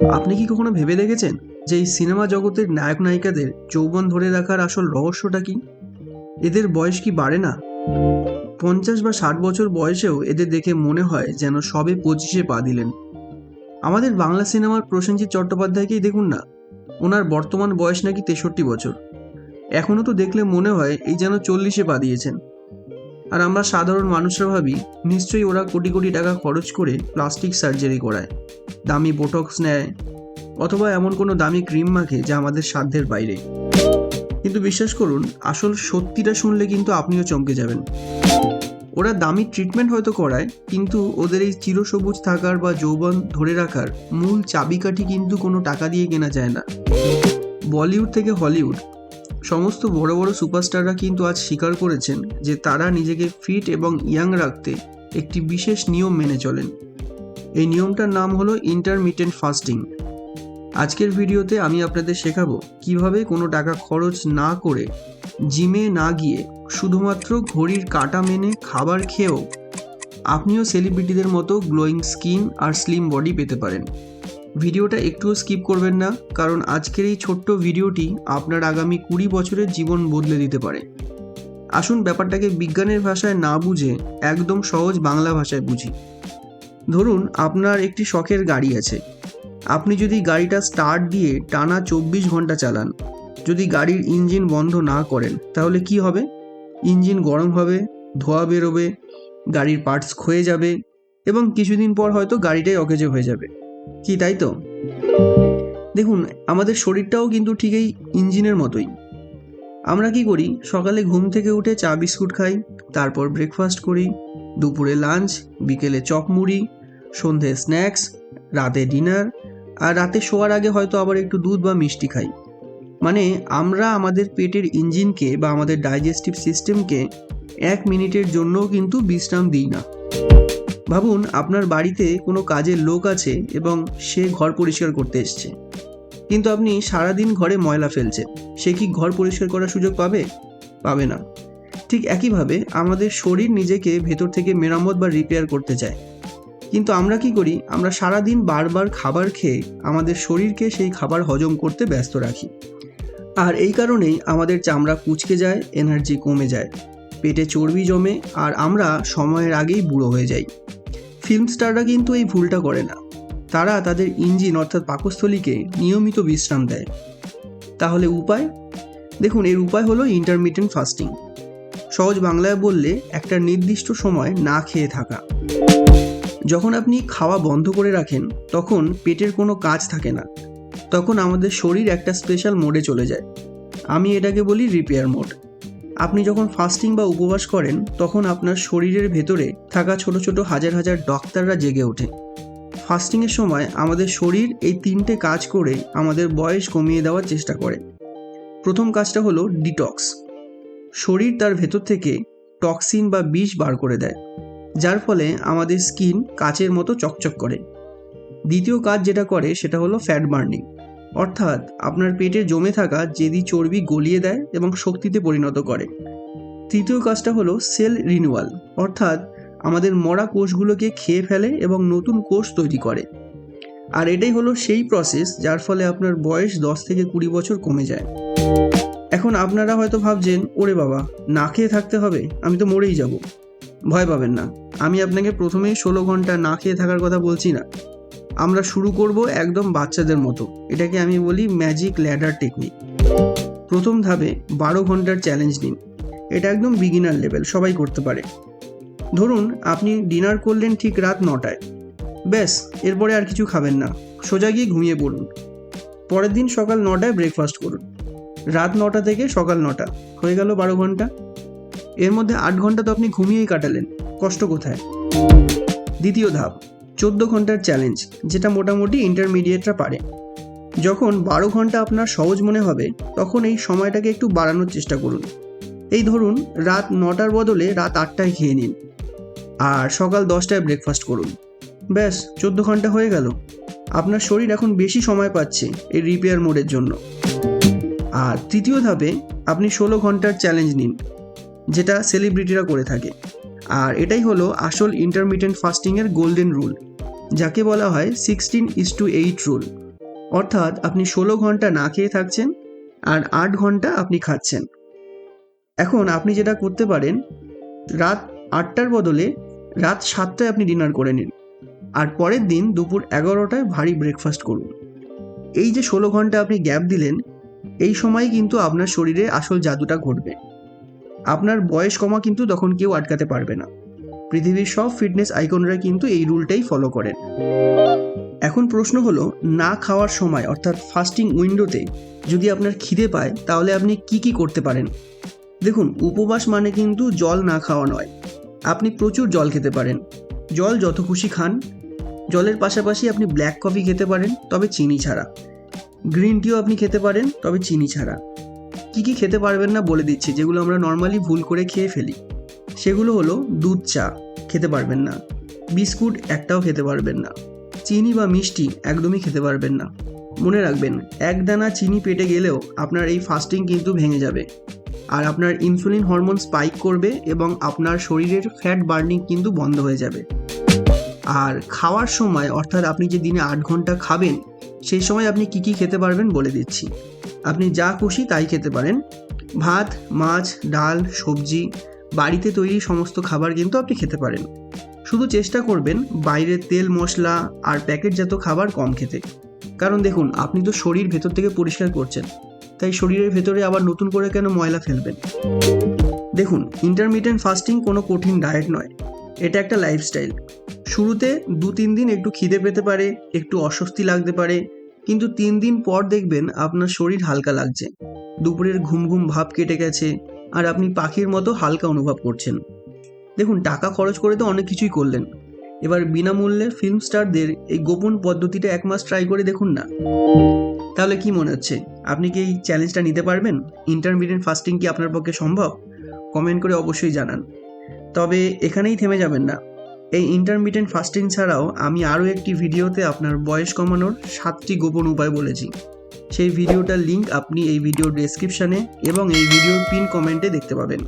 আপনি কি কখনো ভেবে দেখেছেন যে এই সিনেমা জগতের নায়ক নায়িকাদের যৌবন ধরে রাখার আসল রহস্যটা কি? এদের বয়স কি বাড়ে না? 50 বা 60 বছর বয়সেও এদের দেখে মনে হয় যেন সবে 25-এ পা দিলেন। আমাদের বাংলা সিনেমার প্রসেনজিৎ চট্টোপাধ্যায়কেই দেখুন না, ওনার বর্তমান বয়স নাকি 63 বছর। এখনও তো দেখলে মনে হয় এই যেন 40-এ পা দিয়েছেন। আর আমরা সাধারণ মানুষরা ভাবি নিশ্চয়ই ওরা কোটি কোটি টাকা খরচ করে প্লাস্টিক সার্জারি করায়, দামি বোটক্স নেয়, অথবা এমন কোনো দামি ক্রিম মাখে যা আমাদের সাধ্যের বাইরে। কিন্তু বিশ্বাস করুন, আসল সত্যিটা শুনলে কিন্তু আপনিও চমকে যাবেন। ওরা দামি ট্রিটমেন্ট হয়তো করায়, কিন্তু ওদের এই চিরসবুজ থাকার বা যৌবন ধরে রাখার মূল চাবিকাঠি কিন্তু কোনো টাকা দিয়ে কেনা যায় না। বলিউড থেকে হলিউড, সমস্ত বড় বড় সুপারস্টাররা কিন্তু আজ স্বীকার করেছেন যে তারা নিজেকে ফিট এবং ইয়াং রাখতে একটি বিশেষ নিয়ম মেনে চলেন। এই নিয়মটার নাম হলো ইন্টারমিটেন্ট ফাস্টিং। আজকের ভিডিওতে আমি আপনাদের শেখাবো কিভাবে কোনো টাকা খরচ না করে, জিমে না গিয়ে, শুধুমাত্র ঘড়ির কাঁটা মেনে খাবার খেয়েও আপনিও সেলিব্রিটিদের মতো গ্লোয়িং স্কিন আর স্লিম বডি পেতে পারেন। ভিডিওটা একটুও স্কিপ করবেন না, কারণ আজকের এই ছোট্ট ভিডিওটি আপনার আগামী 20 বছরের জীবন বদলে দিতে পারে। আসুন ব্যাপারটাকে বিজ্ঞানের ভাষায় না বুঝে একদম সহজ বাংলা ভাষায় বুঝি। ধরুন আপনার একটি শখের গাড়ি আছে। আপনি যদি গাড়িটা স্টার্ট দিয়ে টানা 24 ঘন্টা চালান, যদি গাড়ির ইঞ্জিন বন্ধ না করেন, তাহলে কি হবে? ইঞ্জিন গরম হবে, ধোঁয়া বেরোবে, গাড়ির পার্টস ক্ষয়ে যাবে এবং কিছুদিন পর হয়তো গাড়িটাই অকেজো হয়ে যাবে। কি তাই তো? দেখুন, আমাদের শরীরটাও কিন্তু ঠিক এই ইঞ্জিনের মতোই। আমরা কি করি? সকালে ঘুম থেকে উঠে চা বিস্কুট খাই, তারপর ব্রেকফাস্ট করি, দুপুরে লাঞ্চ, বিকেলে চপ মুড়ি, সন্ধে স্ন্যাক্স, রাতে ডিনার, আর রাতে শোয়ার আগে হয়তো আবার একটু দুধ বা মিষ্টি খাই। মানে আমরা আমাদের পেটের ইঞ্জিনকে বা আমাদের ডাইজেস্টিভ সিস্টেমকে 1 মিনিটের জন্যও কিন্তু বিশ্রাম দিই না। ভাবুন, আপনার বাড়িতে কোনো কাজের লোক আছে এবং সে ঘর পরিষ্কার করতে এসছে, কিন্তু আপনি সারাদিন ঘরে ময়লা ফেলছেন। সে কি ঘর পরিষ্কার করার সুযোগ পাবে? পাবে না। ঠিক একইভাবে আমাদের শরীর নিজেকে ভেতর থেকে মেরামত বা রিপেয়ার করতে চায়, কিন্তু আমরা কি করি? আমরা সারাদিন বারবার খাবার খেয়ে আমাদের শরীরকে সেই খাবার হজম করতে ব্যস্ত রাখি। আর এই কারণেই আমাদের চামড়া কুঁচকে যায়, এনার্জি কমে যায়, পেটে চর্বি জমে, আর আমরা সময়ের আগেই বুড়ো হয়ে যাই। ফিল্ম স্টাররা কিন্তু এই ভুলটা করে না। তারা তাদের ইঞ্জিন অর্থাৎ পাকস্থলীকে নিয়মিত বিশ্রাম দেয়। তাহলে উপায়? দেখুন, এর উপায় হলো ইন্টারমিটেন্ট ফাস্টিং। সহজ বাংলায় বললে একটা নির্দিষ্ট সময় না খেয়ে থাকা। যখন আপনি খাওয়া বন্ধ করে রাখেন, তখন পেটের কোনো কাজ থাকে না। তখন আমাদের শরীর একটা স্পেশাল মোডে চলে যায়। আমি এটাকে বলি রিপেয়ার মোড। আপনি যখন ফাস্টিং বা উপবাস করেন, তখন আপনার শরীরের ভেতরে থাকা ছোট ছোট হাজার হাজার ডক্টররা জেগে ওঠে। ফাস্টিংয়ের সময় আমাদের শরীর এই 3টে কাজ করে আমাদের বয়স কমিয়ে দেওয়ার চেষ্টা করে। প্রথম কাজটা হলো ডিটক্স। শরীর তার ভেতর থেকে টক্সিন বা বিষ বার করে দেয়, যার ফলে আমাদের স্কিন কাচের মতো চকচক করে। দ্বিতীয় কাজ যেটা করে সেটা হলো ফ্যাট বার্নিং, অর্থাৎ আপনার পেটে জমে থাকা জেদি চর্বি গলিয়ে দেয় এবং শক্তিতে পরিণত করে। তৃতীয় কাজটা হলো সেল রিনিউয়াল, অর্থাৎ আমাদের মরা কোষগুলোকে খেয়ে ফেলে এবং নতুন কোষ তৈরি করে। আর এটাই হলো সেই প্রসেস যার ফলে আপনার বয়স 10 থেকে 20 বছর কমে যায়। এখন আপনারা হয়তো ভাবছেন, ওরে বাবা, না খেয়ে থাকতে হবে, আমি তো মরেই যাব। ভয় পাবেন না, আমি আপনাকে প্রথমেই 16 ঘন্টা না খেয়ে থাকার কথা বলছি না। আমরা শুরু করব একদম বাচ্চাদের মতো। এটাকে আমি বলি ম্যাজিক ল্যাডার টেকনিক। প্রথম ধাপে 12 ঘন্টার চ্যালেঞ্জ নিন। এটা একদম বিগিনার লেভেল, সবাই করতে পারে। ধরুন আপনি ডিনার করলেন ঠিক রাত 9টায়। ব্যাস, এরপরে আর কিছু খাবেন না, সোজা গিয়ে ঘুমিয়ে পড়ুন। পরের দিন সকাল 9টায় ব্রেকফাস্ট করুন। রাত 9টা থেকে সকাল 9টা হয়ে গেল 12 ঘন্টা। এর মধ্যে 8 ঘন্টা তো আপনি ঘুমিয়েই কাটালেন, কষ্ট কোথায়? দ্বিতীয় ধাপ 14 ঘন্টার চ্যালেঞ্জ, যেটা মোটামুটি ইন্টারমিডিয়েটরা পারে। যখন 12 ঘন্টা আপনার সহজ মনে হবে, তখন এই সময়টাকে একটু বাড়ানোর চেষ্টা করুন। এই ধরুন রাত 9টার বদলে রাত 8টায় খেয়ে নিন, আর সকাল 10টায় ব্রেকফাস্ট করুন। ব্যাস, 14 ঘন্টা হয়ে গেল। আপনার শরীর এখন বেশি সময় পাচ্ছে এই রিপেয়ার মোডের জন্য। আর তৃতীয় ধাপে আপনি 16 ঘন্টার চ্যালেঞ্জ নিন, যেটা সেলিব্রিটিরা করে থাকে। আর এটাই হলো আসল ইন্টারমিটেন্ট ফাস্টিংয়ের গোল্ডেন রুল, যাকে বলা হয় 16:8 রুল। অর্থাৎ আপনি 16 ঘন্টা না খেয়ে থাকছেন আর 8 ঘন্টা আপনি খাচ্ছেন। এখন আপনি যেটা করতে পারেন, রাত 8টার বদলে রাত 7টায় আপনি ডিনার করে নিন, আর পরের দিন দুপুর 11টায় ভারী ব্রেকফাস্ট করুন। এই যে 16 ঘন্টা আপনি গ্যাপ দিলেন, এই সময় কিন্তু আপনার শরীরে আসল জাদুটা ঘটবে। আপনার বয়স কমা কিন্তু তখন কেউ আটকাতে পারবে না। পৃথিবীর সব ফিটনেস আইকনরা কিন্তু এই রুলটাই ফলো করেন। এখন প্রশ্ন হলো, না খাওয়ার সময় অর্থাৎ ফাস্টিং উইন্ডোতে যদি আপনার খিদে পায়, তাহলে আপনি কি করতে পারেন? দেখুন, উপবাস মানে কিন্তু জল না খাওয়া নয়। আপনি প্রচুর জল খেতে পারেন, জল যত খুশি খান। জলের পাশাপাশি আপনি ব্ল্যাক কফি খেতে পারেন, তবে চিনি ছাড়া। গ্রিন টিও আপনি খেতে পারেন, তবে চিনি ছাড়া। কি খেতে পারবেন না বলে দিচ্ছি, যেগুলো আমরা নর্মালি ভুল করে খেয়ে ফেলি। সেগুলো হলো, দুধ চা খেতে পারবেন না, বিস্কুট একটাও খেতে পারবেন না, চিনি বা মিষ্টি একদমই খেতে পারবেন না। মনে রাখবেন, এক দানা চিনি পেটে গেলেও আপনার এই ফাস্টিং কিন্তু ভেঙে যাবে, আর আপনার ইনসুলিন হরমোন স্পাইক করবে এবং আপনার শরীরের ফ্যাট বার্নিং কিন্তু বন্ধ হয়ে যাবে। আর খাওয়ার সময় অর্থাৎ আপনি যে দিনে 8 ঘন্টা খাবেন, সেই সময় আপনি কি খেতে পারবেন বলে দিচ্ছি। আপনি যা খুশি তাই খেতে পারেন। ভাত, মাছ, ডাল, সবজি, বাড়িতে তৈরি সমস্ত খাবার কিন্তু আপনি খেতে পারেন। শুধু চেষ্টা করবেন বাইরের তেল মশলা আর প্যাকেটজাত খাবার কম খেতে। কারণ দেখুন, আপনি তো শরীর ভেতর থেকে পরিষ্কার করছেন, তাই শরীরের ভেতরে আবার নতুন করে কেন ময়লা ফেলবেন? দেখুন, ইন্টারমিটেন্ট ফাস্টিং কোনো কঠিন ডায়েট নয়, এটা একটা লাইফস্টাইল। শুরুতে 2-3 দিন একটু খিদে পেতে পারে, একটু অস্বস্তি লাগতে পারে, কিন্তু 3 দিন পর দেখবেন আপনার শরীর হালকা লাগছে, দুপুরের ঘুম ভাব কেটে গেছে, আর আপনি পাখির মতো হালকা অনুভব করছেন। দেখুন, টাকা খরচ করে তো অনেক কিছুই করলেন, এবার বিনামূল্যে ফিল্ম স্টারদের এই গোপন পদ্ধতিটা 1 মাস ট্রাই করে দেখুন না। তাহলে কি মনে হচ্ছে, আপনি কি এই চ্যালেঞ্জটা নিতে পারবেন? ইন্টারমিটেন্ট ফাস্টিং কি আপনার পক্ষে সম্ভব? কমেন্ট করে অবশ্যই জানান। তবে এখানেই থেমে যাবেন না। এই ইন্টারমিটেন্ট ফাস্টিং ছাড়াও আমি আরও একটি ভিডিওতে আপনার বয়স কমানোর 7টি গোপন উপায় বলেছি। সেই ভিডিওটার লিঙ্ক আপনি এই ভিডিওর ডেসক্রিপশানে এবং এই ভিডিওর পিন কমেন্টে দেখতে পাবেন।